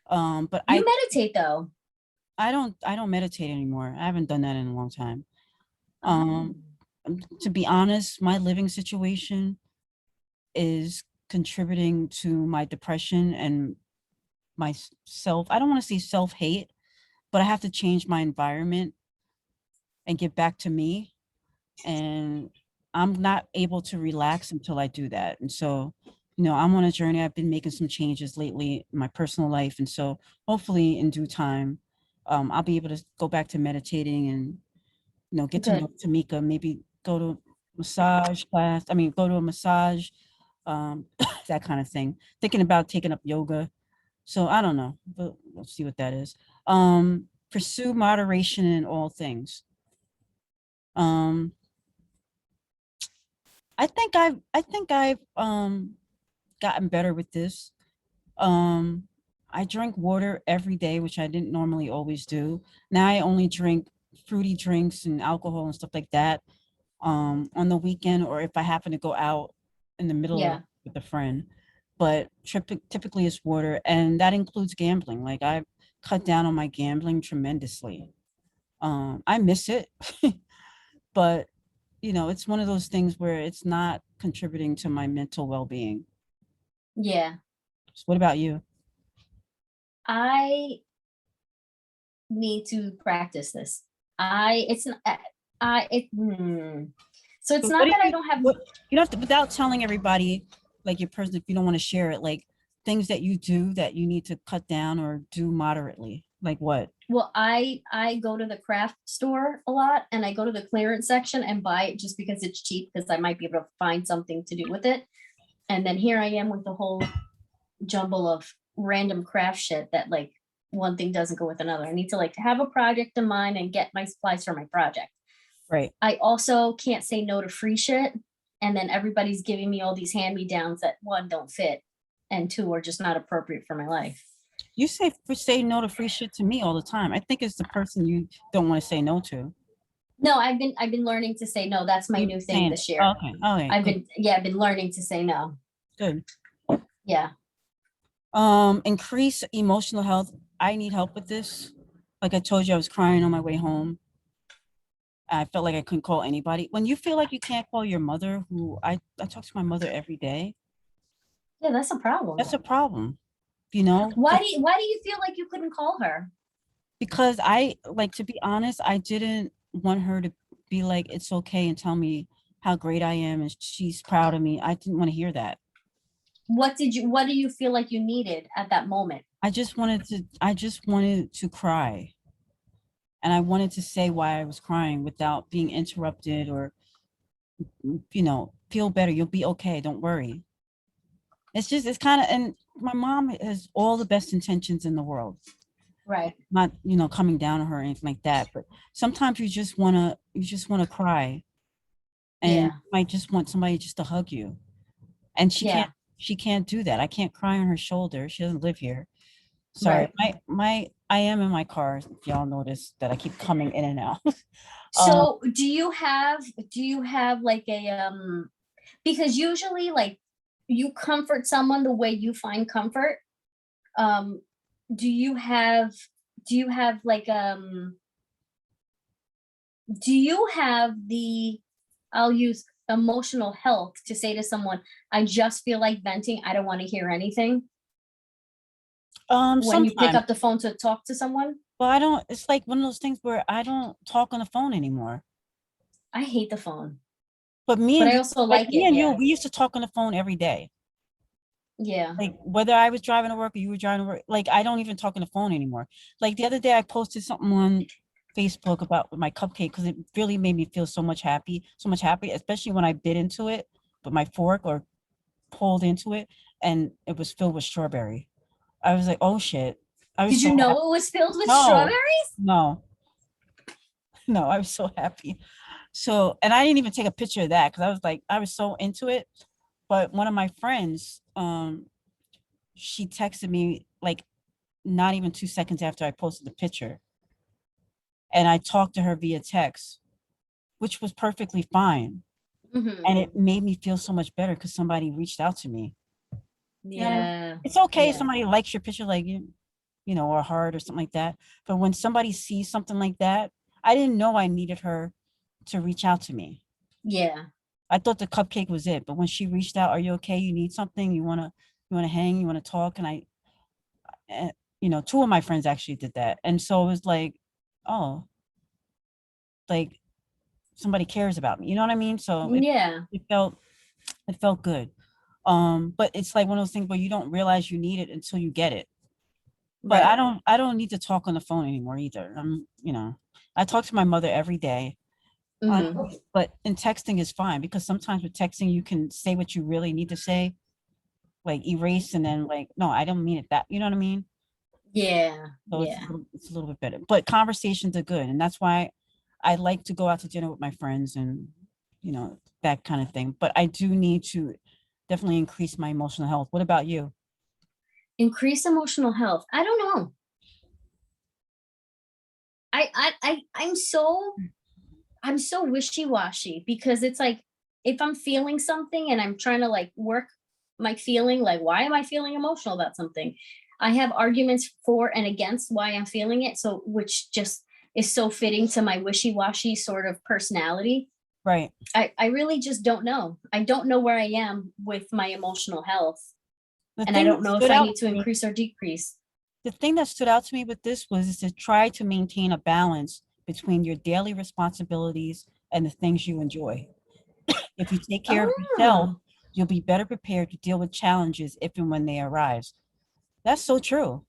But You meditate though. I don't meditate anymore. I haven't done that in a long time. Um, to be honest, my living situation is contributing to my depression and my self. I don't want to say self-hate, but I have to change my environment and get back to me. And I'm not able to relax until I do that. And so, I'm on a journey. I've been making some changes lately in my personal life. And so hopefully in due time, I'll be able to go back to meditating and, get to Good. know Tamika, maybe go to massage class. I mean, go to a massage, that kind of thing. Thinking about taking up yoga. So I don't know, but we'll see what that is. Pursue moderation in all things. Um, I think I've gotten better with this. Um, I drink water every day, which I didn't normally always do. Now I only drink fruity drinks and alcohol and stuff like that on the weekend, or if I happen to go out in the middle of Yeah. with a friend. But typically it's water, and that includes gambling. Like I've cut down on my gambling tremendously. I miss it, but it's one of those things where it's not contributing to my mental well-being. Yeah. So what about you? I need to practice this. I it's not I it So it's So what not do that I you don't have. what you don't have to, without telling everybody, like your person, if you don't want to share it, like things that you do that you need to cut down or do moderately. Like what? Well, I go to the craft store a lot and I go to the clearance section and buy it just because it's cheap because I might be able to find something to do with it. And then here I am with the whole jumble of random craft shit that like one thing doesn't go with another. I need to like have a project in mind and get my supplies for my project. Right. I also can't say no to free shit. And then everybody's giving me all these hand-me-downs that one, don't fit, and two, are just not appropriate for my life. You say no to free shit to me all the time. I think it's the person you don't want to say no to. No, I've been learning to say no. That's my You new thing saying, this year. okay, okay, I've good, been learning to say no. good. Yeah. Increase emotional health. I need help with this. Like I told you, I was crying on my way home. I felt like I couldn't call anybody. When you feel like you can't call your mother, who I talk to my mother every day, Yeah, that's a problem. that's a problem, you know? Why do you feel like you couldn't call her? Because like, to be honest, I didn't want her to be like, it's okay and tell me how great I am and she's proud of me. I didn't want to hear that. What do you feel like you needed at that moment? I just wanted to cry. And I wanted to say why I was crying without being interrupted or, feel better. You'll be okay. Don't worry. It's kind of, and my mom has all the best intentions in the world. Right. Not, coming down on her or anything like that. But sometimes you just wanna cry, and Yeah. you might just want somebody just to hug you. And she Yeah. can't she can't do that. I can't cry on her shoulder. She doesn't live here. Sorry. Right. I am in my car. If y'all notice that I keep coming in and out. Um, So do you have like a because usually like you comfort someone the way you find comfort. Um do you have do you have like do you have the I'll use emotional health to say to someone, I just feel like venting. I don't want to hear anything. When you pick Sometimes, up the phone to talk to someone, well, I don't, it's like one of those things where I don't talk on the phone anymore. I hate the phone, But me but and I you, also like like me it. and you, Yeah. we used to talk on the phone every day. Yeah. Like whether I was driving to work or you were driving to work, like I don't even talk on the phone anymore. Like the other day I posted something on Facebook about my cupcake because it really made me feel so much happy, especially when I bit into it with my fork or pulled into it and it was filled with strawberry. I was like, oh shit. I was Did so you know happy. it was filled with No, strawberries? no, no, I was so happy. So, and I didn't even take a picture of that because I was like, I was so into it. But one of my friends, she texted me like not even 2 seconds after I posted the picture. And I talked to her via text, which was perfectly fine. Mhm. And it made me feel so much better because somebody reached out to me. Yeah. It's okay if Yeah. somebody likes your picture, like or heart or something like that. But when somebody sees something like that, I didn't know I needed her to reach out to me. Yeah. I thought the cupcake was it. But when she reached out, are you okay? You need something? You wanna hang? You wanna talk? And two of my friends actually did that. And so it was like, oh, like somebody cares about me. You know what I mean? So Yeah. it felt good. But it's like one of those things where you don't realize you need it until you get it. But Right. I don't need to talk on the phone anymore either. I talk to my mother every day. Mhm. But in texting is fine because sometimes with texting you can say what you really need to say, like erase and then like, no, I don't mean it that, you know what I mean? Yeah. So Yeah. it's a little bit better. But conversations are good. And that's why I like to go out to dinner with my friends and that kind of thing. But I do need to definitely increase my emotional health. What about you? Increase emotional health. I don't know. I'm so wishy-washy because it's like if I'm feeling something and I'm trying to like work my feeling, like why am I feeling emotional about something? I have arguments for and against why I'm feeling it. So which just is so fitting to my wishy-washy sort of personality. Right. I really just don't know. I don't know where I am with my emotional health. The And I thing don't that know if stood I out need to to me, increase or decrease. the thing that stood out to me with this was is to try to maintain a balance between your daily responsibilities and the things you enjoy. If you take care of yourself, Oh, you'll be better prepared to deal with challenges if and when they arise. That's so true.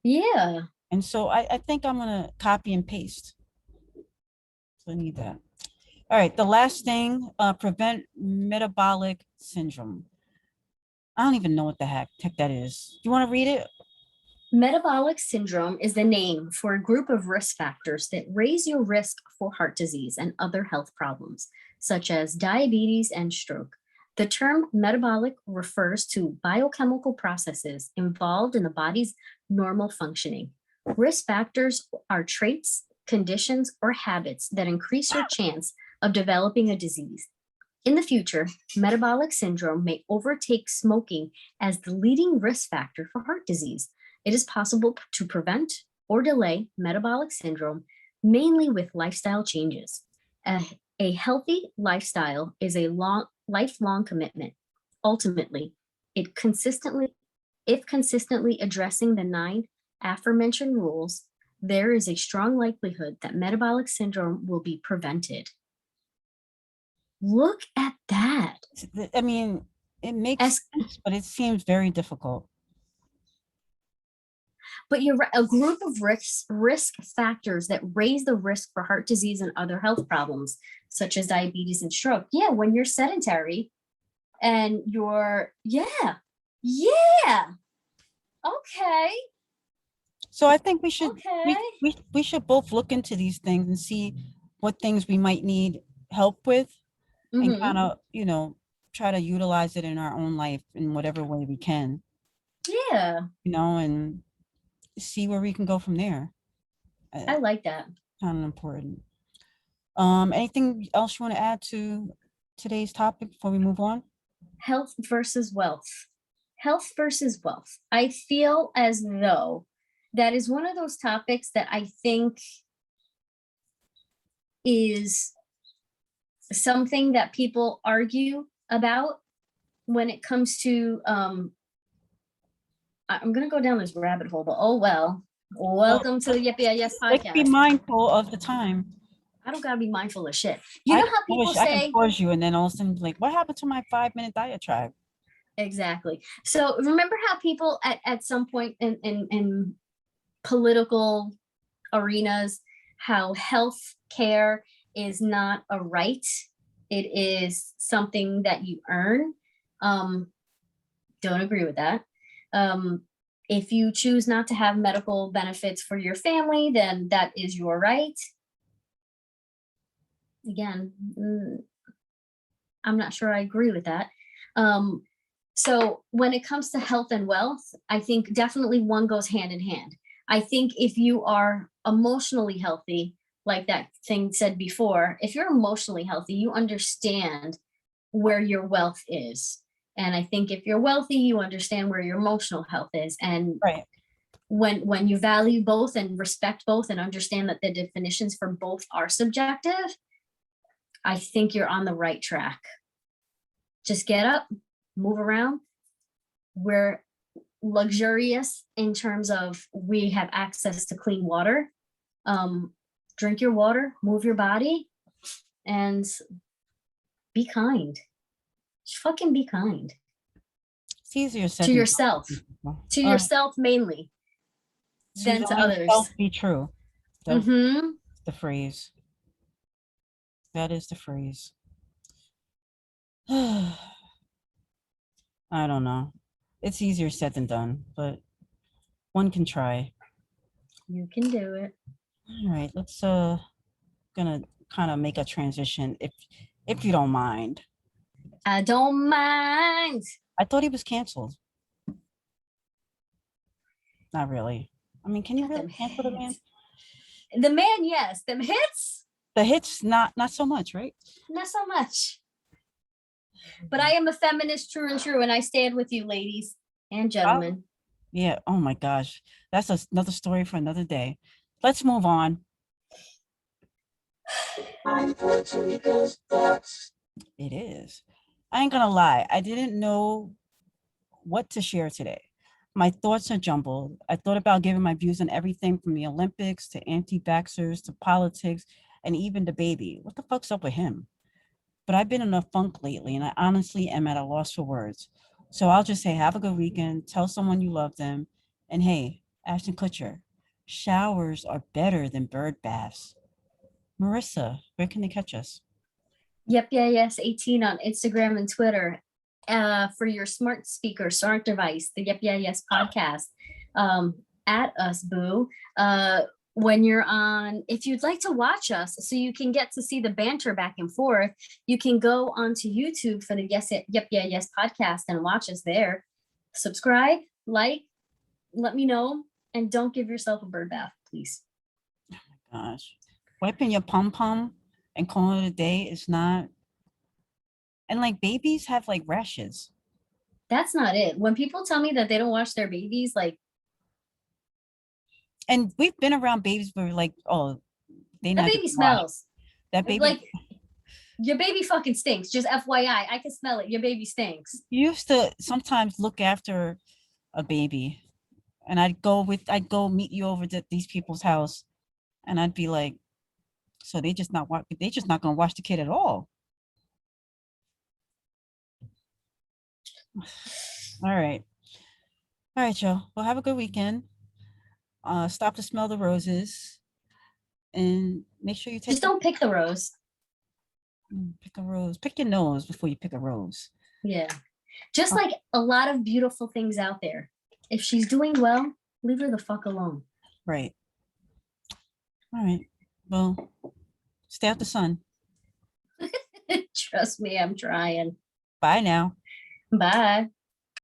yeah. And so I think I'm gonna copy and paste. So I need that. All right, the last thing, prevent metabolic syndrome. I don't even know what the heck that is. You want to read it? Metabolic syndrome is the name for a group of risk factors that raise your risk for heart disease and other health problems, such as diabetes and stroke. The term metabolic refers to biochemical processes involved in the body's normal functioning. Risk factors are traits, conditions, or habits that increase your chance of developing a disease. In the future, metabolic syndrome may overtake smoking as the leading risk factor for heart disease. It is possible to prevent or delay metabolic syndrome mainly with lifestyle changes. A healthy lifestyle is a lifelong commitment. Ultimately, if consistently addressing the 9 aforementioned rules, there is a strong likelihood that metabolic syndrome will be prevented. Look at that. I mean, it makes As, sense, but it seems very difficult. but you're right, a group of risk factors that raise the risk for heart disease and other health problems, such as diabetes and stroke. Yeah, when you're sedentary and yeah, okay, So I think we should okay. we should both look into these things and see what things we might need help with and Hmm. kind of, try to utilize it in our own life in whatever way we can, Yeah, and see where we can go from there. I like that. Kind of important. Anything else you want to add to today's topic before we move on? Health versus wealth. Health versus wealth. I feel as though that is one of those topics that I think is something that people argue about when it comes to I'm gonna go down this rabbit hole, but oh well. Welcome to the Yep Yeah Yes Let's be podcast. mindful of the time. I don't gotta be mindful of shit. You know how people I say can pause you, and then all of a sudden, like, what happened to my 5-minute diatribe? exactly. So remember how people at some point in political arenas, how health care is not a right, it is something that you earn. Don't agree with that. If you choose not to have medical benefits for your family, then that is your right. Again, I'm not sure I agree with that. So when it comes to health and wealth, I think definitely one goes hand in hand. I think if you are emotionally healthy, like that thing said before, if you're emotionally healthy, you understand where your wealth is. And I think if you're wealthy, you understand where your emotional health is. And Right. when you value both and respect both and understand that the definitions for both are subjective, I think you're on the right track. Just get up, move around. We're luxurious in terms of we have access to clean water. Drink your water, move your body, and be kind. Just fucking be kind. It's easier said To than yourself. done. To yourself mainly. Than to others. Be true. That's the phrase. That is the phrase. I don't know. It's easier said than done, but one can try. You can do it. All right, let's gonna kind of make a transition if you don't mind. I don't mind. I thought he was canceled. Not really. I mean, can you really cancel the man? The man, yes. Them hits? The hits, not so much, right? Not so much. But I am a feminist, true and true, and I stand with you, ladies and gentlemen. Yeah. Oh my gosh, that's another story for another day. Let's move on. It is. I ain't gonna lie. I didn't know what to share today. My thoughts are jumbled. I thought about giving my views on everything from the Olympics to anti-vaxxers to politics and even the baby. What the fuck's up with him? But I've been in a funk lately, and I honestly am at a loss for words. So I'll just say, have a good weekend. Tell someone you love them. And hey, Ashton Kutcher, showers are better than bird baths. Marissa, where can they catch us? Yep, yeah, yes, 18 on Instagram and Twitter. For your smart speaker, smart device, the Yep, yeah, yes podcast. At us, boo. When you're on, if you'd like to watch us so you can get to see the banter back and forth, you can go onto YouTube for the Yep, yeah, yes podcast and watch us there. Subscribe, like, let me know, and don't give yourself a bird bath, please. Oh my gosh. Wiping your pom-pom and calling it a day is not. And like babies have like rashes. That's not it. When people tell me that they don't wash their babies, like. And we've been around babies where like, oh, they that baby smells. That baby, like, your baby fucking stinks. Just FYI, I can smell it. Your baby stinks. You used to sometimes look after a baby, and I'd go meet you over to these people's house, and I'd be like, so they just not gonna watch the kid at all. All right, y'all. Well, have a good weekend. Stop to smell the roses, and make sure you take. Just don't pick the rose. Pick a rose. Pick your nose before you pick a rose. Yeah. Just like a lot of beautiful things out there. If she's doing well, leave her the fuck alone. Right. All right. Well, stay out the sun. Trust me, I'm trying. Bye now. Bye.